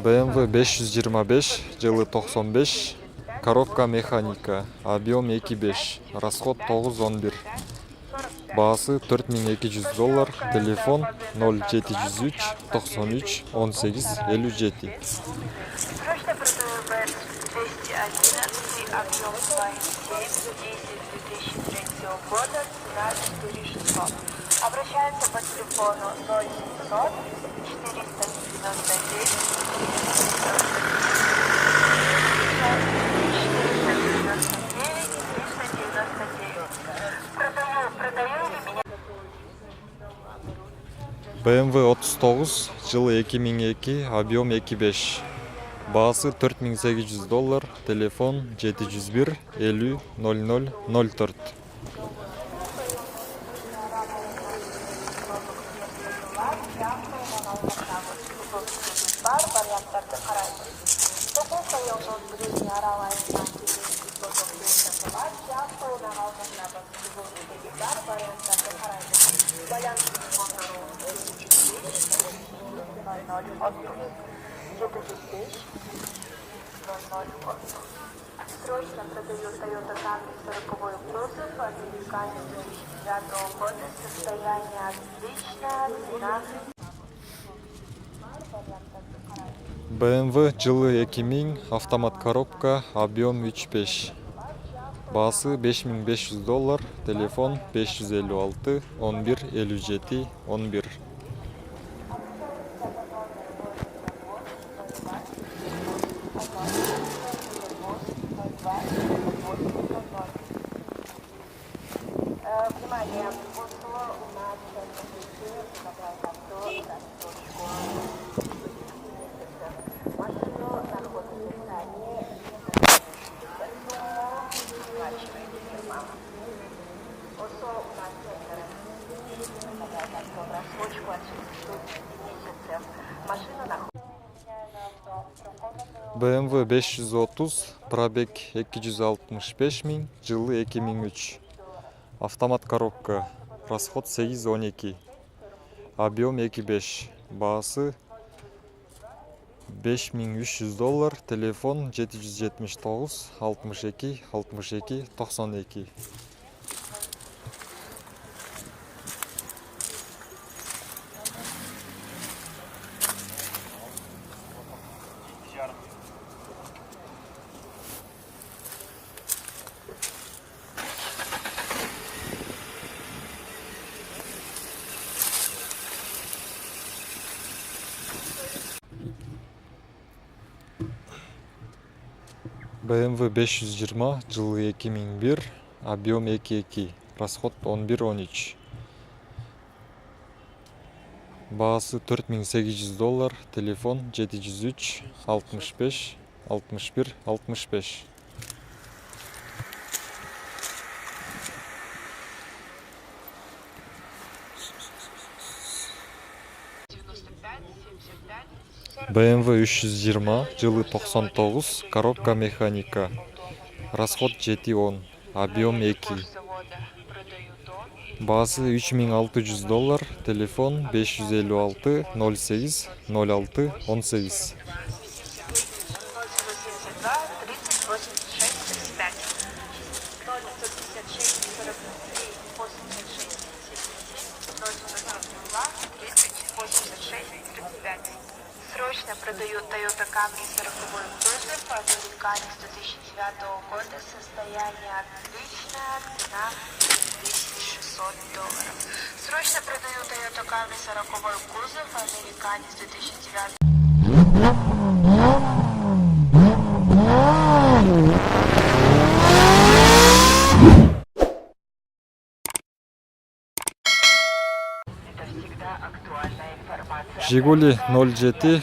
BMW 525, жылы 95, коробка механика, объем 2.5, расход 911. Баасы $4200, телефон 0703 93 18 57. Срочно продаю БЭС 211, объем 2,7, дизель 2003 года, цена 4600. Обращается по телефону 0700 499 Продаю ли меня? BMW 39, жылы 2002, объем 2.5. Баасы $4800, телефон 701 50 00 04. Бар варианттарды карайбыз. Токул кайылган Брюссель арал айынан келген бар жаппай алгандагы бар варианттарды карайбыз. Байланыш телефондору 00 Срочно продаю Toyota Camry 40-й кузов, американец 2009 года, состояние отличное, цена. BMW жылы 2000, автомат коробка, объем 3.5. Баасы $5500, телефон 556 11 57 11. Внимание, у нас машину находится в состоянии оплачиваете фирма. ОСО у нас рассрочку отсутствует месяцев. Машина находится. BMW 530, пробег 265 000, жылы 2003. Автомат коробка, расход 812, объем 2.5, баасы $5300, телефон 779 62 62 92. BMW 520, жылы 2001, объем 2.2, расход 11-13. Баасы $4800, телефон 703 65 61 65. BMW 320, жылы 99, коробка механика, расход 710, объем 2. Баасы $3600, телефон 556 08 06 18. Срочно продаю Toyota Camry 40-й кузов, американец 2009 года, состояние отличное, цена $5600. Срочно продаю Toyota Camry 40-й кузов, американец 2009 Это всегда актуальная информация. Жигули 07,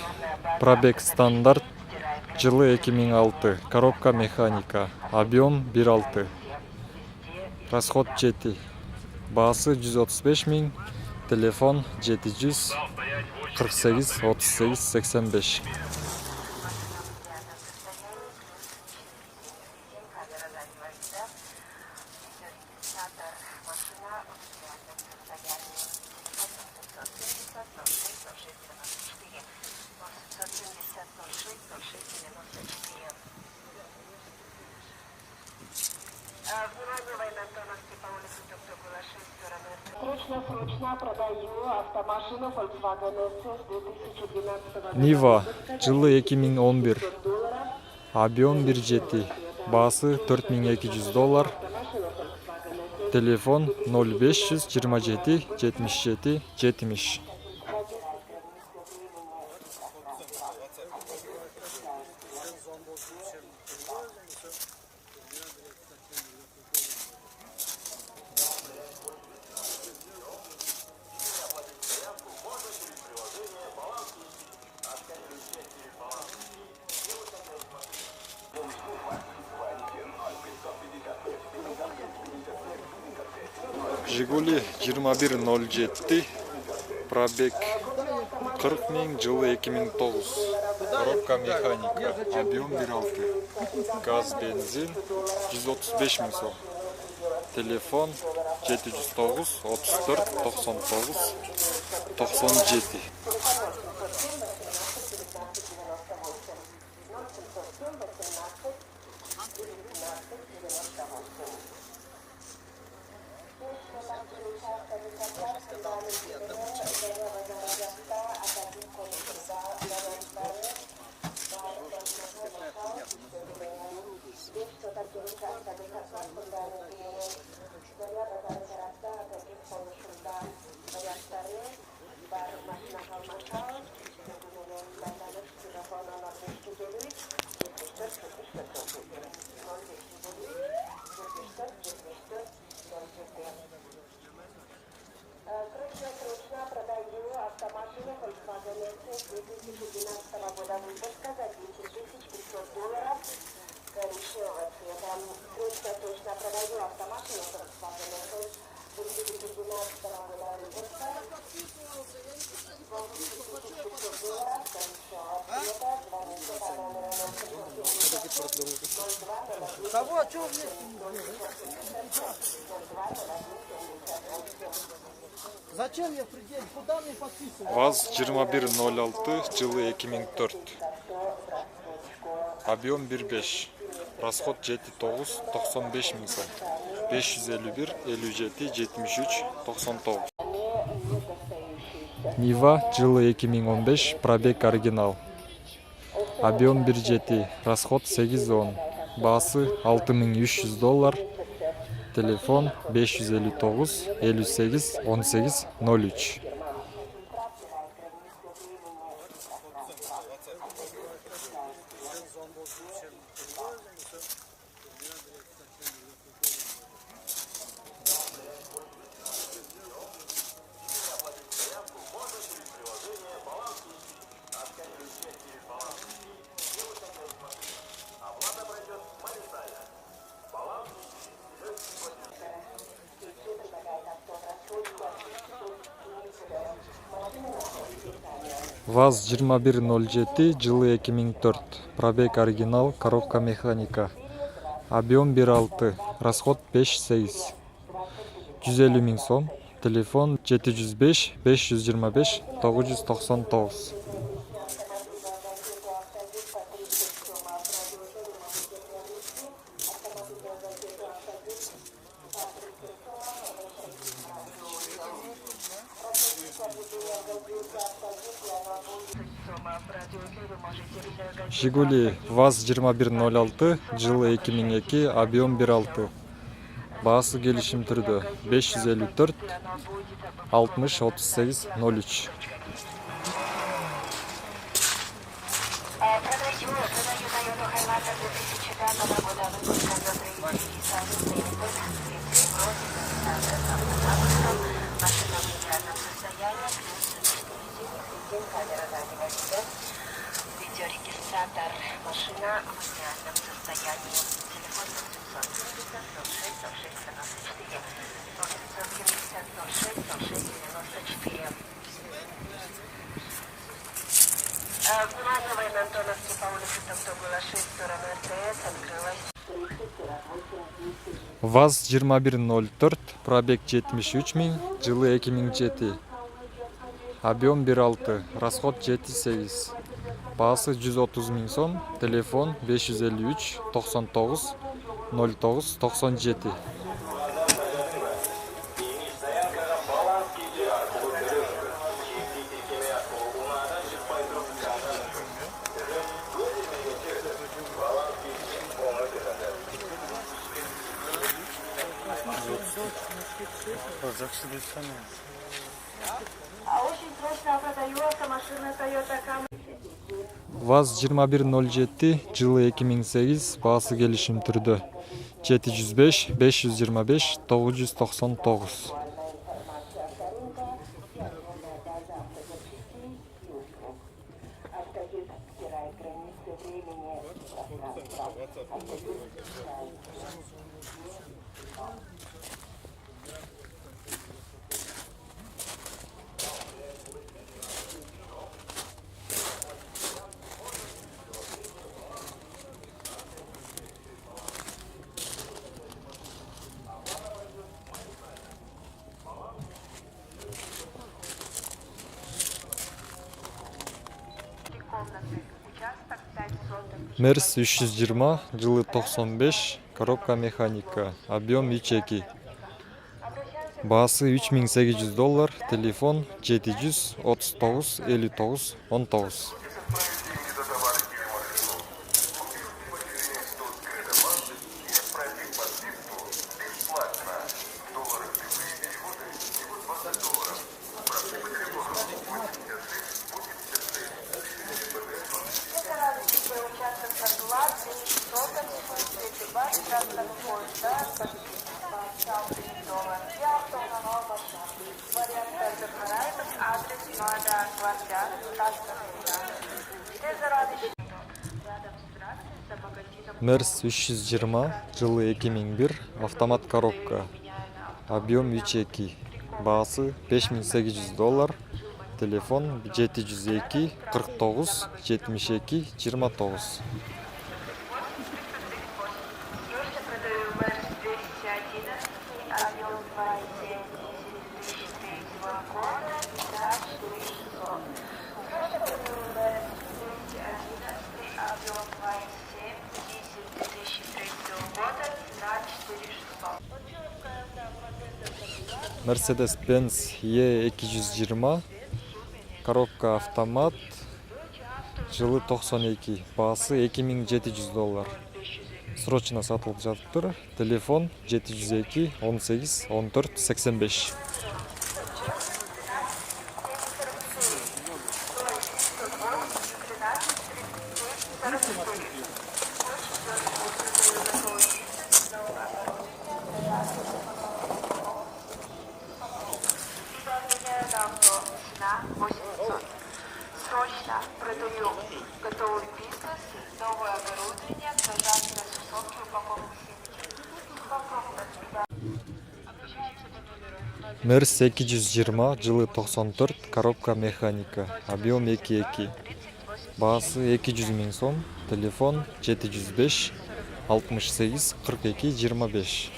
пробег стандарт, жылы 2006, коробка механика, объем 1.6, расход 7, баасы 135 000, телефон 700 48 38 85. 4694. Внимание, военноантоновский по улице Токтогула 6, стороны Срочно продаю автомашину Volkswagen SS 2012 года. Нива, жылы 2011. Объем 1,7. Басы $4200. Телефон 0527 77 70. Жигули 2107, пробег 40 000, жылы 2009. Коробка механика, объем 1,6. Газ, бензин 135 000 сом. Телефон 709 34 99 97. Срочно продаю автомашину Volkswagen SS 2012 года выпуска за $10 500. Коричневого цвета. Срочно продаю автомашину Volkswagen SS 2012 года выпуска $10 500. Звоните по номеру 02. Кого? А что вы? Зачем я в пределе? Куда мне подписывать? ВАЗ 2106, жылы 2004. Объем 1,5. Расход 7,9, 95 000 сом. 551 57 73 99. Нива, жылы 2015, пробег оригинал. Объем 1,7, расход 810. Басы $6300. Телефон 559 58 18 03. ВАЗ 2107, жылы 2004. Пробег оригинал, коробка механика. Объем 1,6, расход 5-8. 150 000 сом. Телефон 705 525 999. Жигули ВАЗ 2106, жылы 2002, объем 1,6. Басы келишим түрдө 554 60 38 03. Продаю Toyota Highlander 2005 года выпуска за 3,5 машина в идеальном состоянии, плюс 4 камера заднего вида, видеорегистратор, машина в идеальном состоянии, телефон 870 06 06 94, 870 06 06 94. Внимание, военноантоновский по улице Токтогула 6, стороны РТС, открылась. ВАЗ 2104, пробег 73 000, жылы 2007. Объем 1,6, расход 7-8. Баасы 130 000 сом. Телефон 553 99 09 97. Очень срочно продаю автомашина Toyota Camry. ВАЗ 2107, жылы 2008, баасы келишим түрдө. 705 525 999. Автоюз стирает границы времени и пространства. Автоюз стирает. Мерс 320, жылы 95, коробка механика, объем 3.2. Баасы $3800, телефон 739 59 19. Мерс 320, жылы 2001, автомат коробка, объем 3.2. Баасы $5800, телефон 702 49 72 29. Mercedes-Benz E220, коробка автомат, жылы 92, баасы $2700. Срочно сатылып жатыр. Телефон 702 18 14 85. Срочно продаю готовый бизнес, новое оборудование, пожалуйста, сумки, упаковки. Мерс 220, жылы 94, коробка механика, объем 2.2. Баасы 200 000 сом, телефон 705 68 42 25.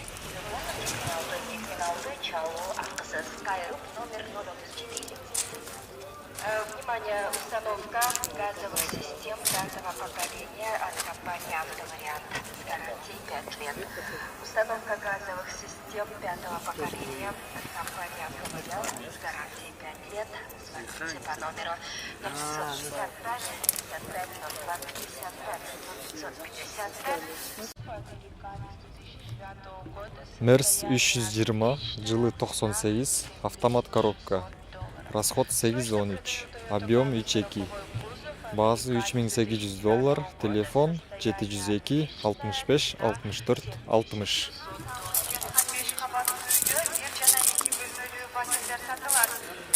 Внимание, установка газовых систем пятого поколения от компании «Автовариант» с гарантией 5 лет. Установка газовых систем пятого поколения от компании «Автовариант» с гарантией 5 лет. Звоните по номеру 0655 55 02 55 555. Мерс 320, жылы 98, автомат коробка. Расход 813, объем 3.2. Баасы $3800, телефон 702 65 64 60.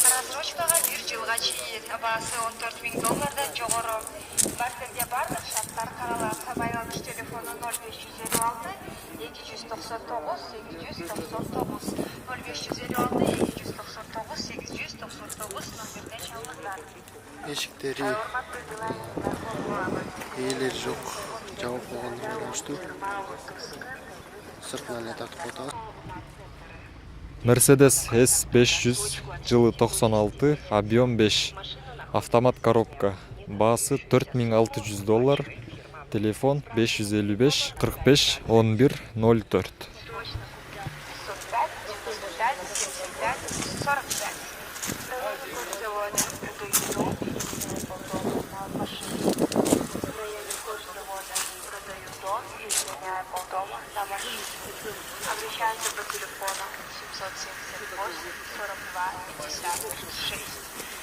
Рассрочкага 1 жылга чейин баасы $14 000 жогору. Бактерде бардык шарттар каралат. Байланыш телефону 0556 299 899 0556 299 899 номерге чалыңыздар. Эшиктери ээлери жок. Жабып койгонун көрүнүштү. Сыртынан эле тартып атат. Mercedes S500, жылы 96, объем 5, автомат коробка, Баасы $4600. Телефон 555 45 11 04. 505 95 75 45. Продаю дом и изменяю полдома на машине. Обращайся по телефону 778 42 56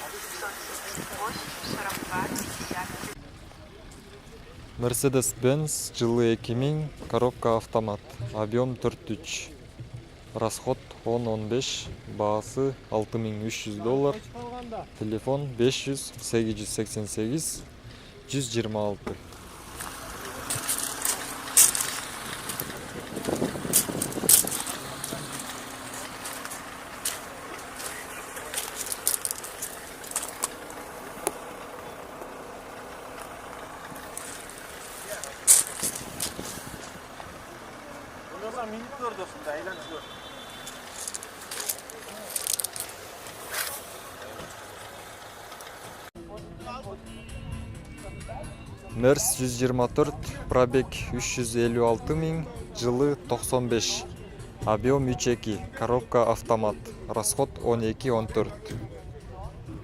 778 42 56. Mercedes-Benz жылы 2000, коробка автомат, объем 4.3, расход 10-15, баасы $6300, телефон 500 888 126. Bunlardan minik gördürsün de eğlenç gör. Мерс 124, пробег 356 000, жылы 95, объем 3.2, коробка автомат, расход 12-14.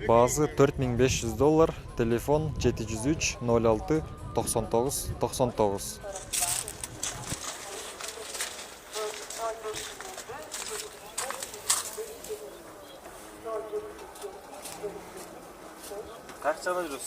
Базы $4500, телефон 703 06 99 99. Kaç alıyorsun?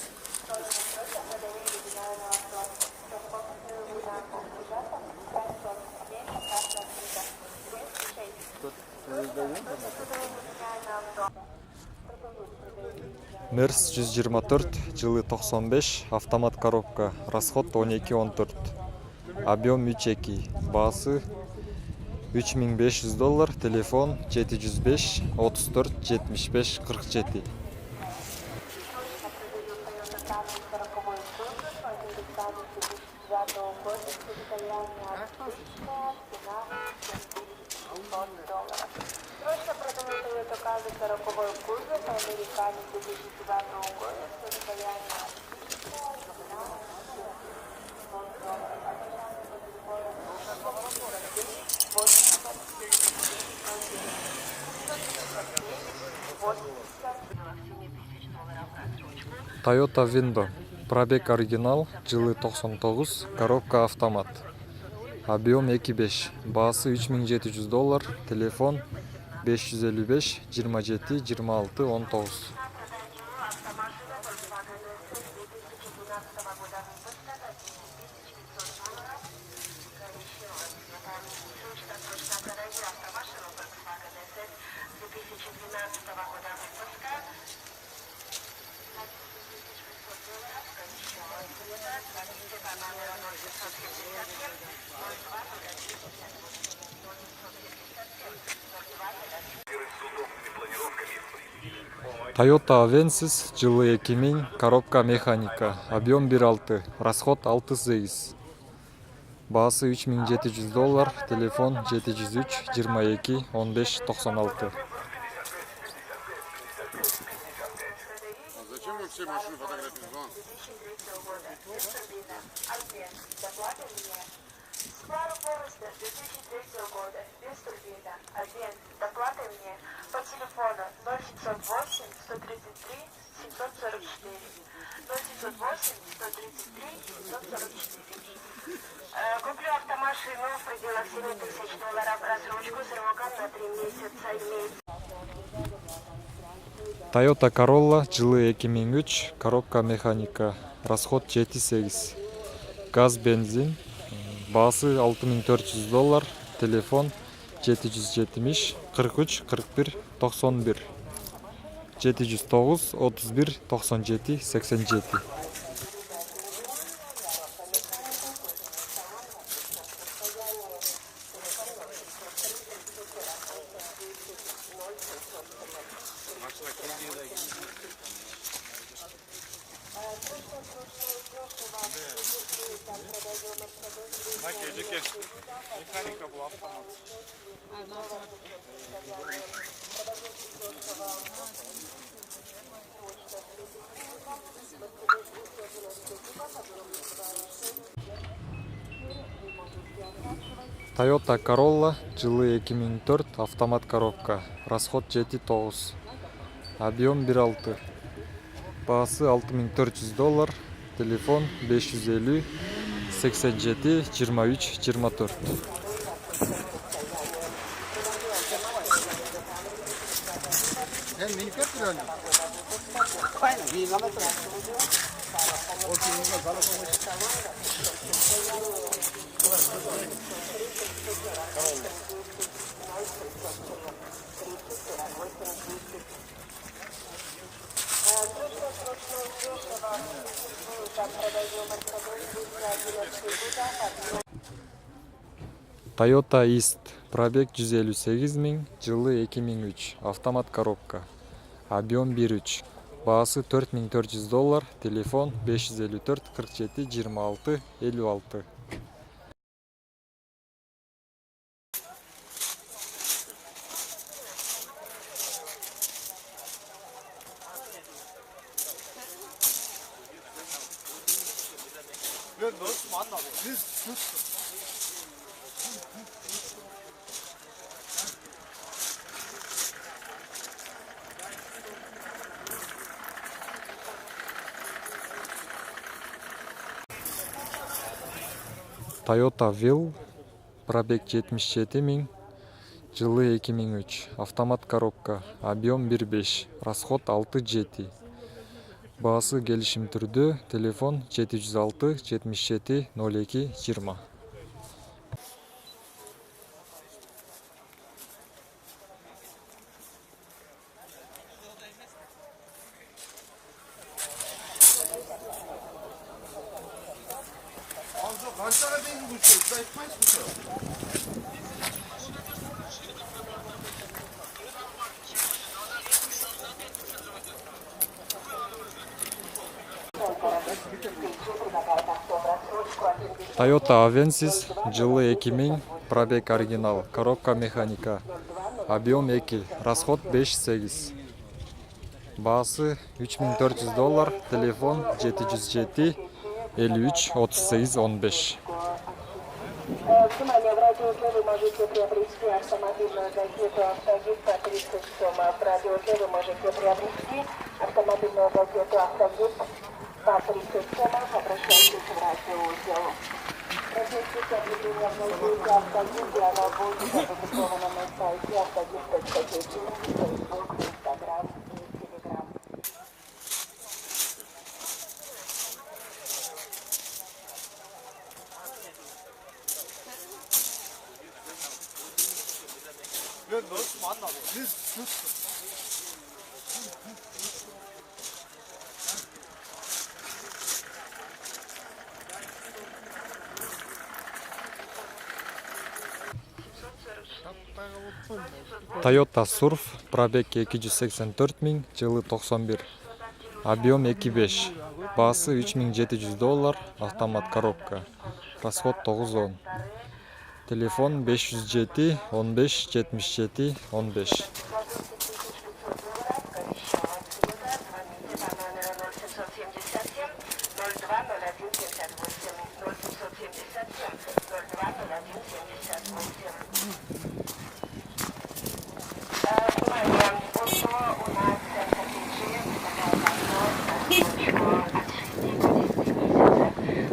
Мерс 124, жылы 95, автомат коробка, расход 12-14, объем 3.2, баасы $3500, телефон 705 34 75 47. Срочно продаю Toyota Camry 40-й кузов, американец 2009 года, состояние Toyota Windo, пробег оригинал, жылы 99, коробка автомат, объем 2.5, баасы $3700, телефон 555 27 26 19. Toyota Avensis, жылы 2000, коробка механика, объем 1.6, расход 6.8. Баасы $3700, телефон 703 22 15 96. Зачем вы все машины фотографируете? Subaru Forester 2003 года, без турбина, обмен, доплаты мне по телефону 0708 133 744, 0708 133 744. Куплю автомашину в пределах $7000, рассрочку сроком на 3 месяца имеется. Toyota Corolla, жылы 2003, коробка механика, расход 7.8, газ бензин, баасы $6400, телефон 770 43 41 91, 709 31 97 87. Механика была автомат. Toyota Corolla жылы 2004 автомат коробка. Расход 7.9. Объем 1.6. Баасы $6400. Телефон 550 87 23 24. Hem beni kötü Aynen, bir kilometre. O kilometre balık olmuş. Toyota East. Пробег 158 000. Жылы 2003. Автомат коробка. Объем 1.3. Баасы $4400. Телефон 554 47 26 56. Ben dostum anladım. Biz Toyota Will. Пробег 77 000. Жылы 2003. Автомат коробка. Объем 1.5. Расход 6.7. Баасы келишим түрдө. Телефон 706 77 02 20. Anzo kaç tane benim bu şey? Sen etmez bu şey. Toyota Avensis. Жылы 2000. Пробег оригинал. Коробка механика. Объем 2. Расход 5.8. Баасы $3400. Телефон 707 53 38 15. Внимание, в радиоузе вы можете приобрести автомобильную газету «Автогид» по 30 сомов. В радиоузе вы можете приобрести автомобильную газету «Автогид» по 30 сомов. Обращайтесь в радиоузел. Разместите объявление в газете «Автогид», и оно будет опубликовано на сайте автогид.тв, Facebook, Instagram и Telegram. Ben dostum anladım. Biz Toyota Surf. Пробег 284 000. Жылы 91. Объем 2.5. Баасы $3700. Автомат коробка. Расход 9.10. Телефон 507 15 77 15.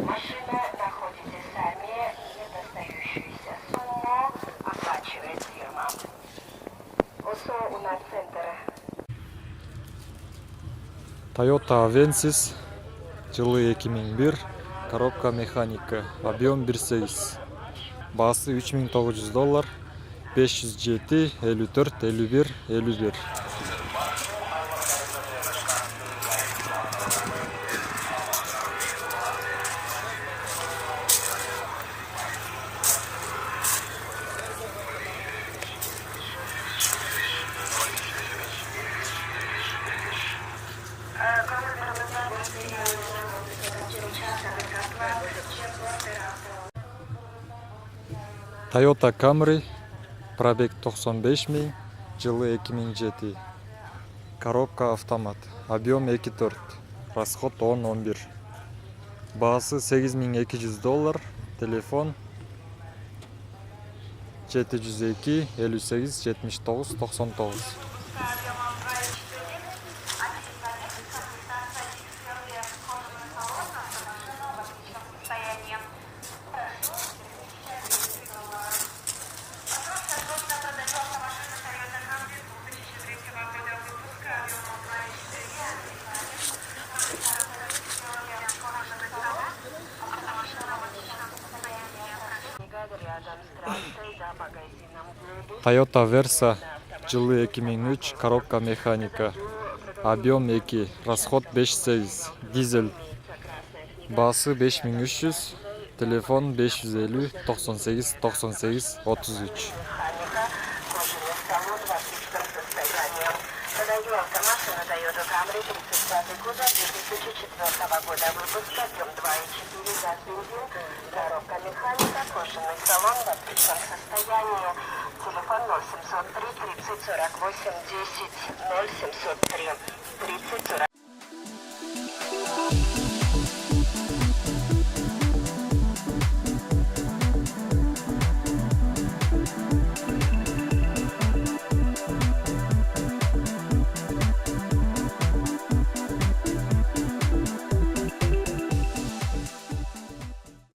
Машина находите сами, недостающуюся сумму оплачивает фирма. ОСО у нас центр. Toyota Avensis. Жылы 2001. Коробка механика. Объем 1.8. Баасы $3900. 507 54 51 51. Toyota Camry. Пробег 95 000. Жылы 2007. Коробка автомат. Объем 2.4. Расход 10-11. Баасы $8200. Телефон 702 58 79 99. Рядом с трассой за магазином «Глобус». Toyota Versa жылы 2003, коробка механика. Объем 2, расход 5,8, дизель. Баасы 5300, телефон 550 98 98 33. Механика, кожаный салон в отличном состоянии. Продаю автомашину Toyota Camry 35 года, 2004 года выпуска, объем 2,4, газ, бензин, коробка механика, кожаный салон в отличном состоянии. Телефон 0703 30 48 10 0703 30 48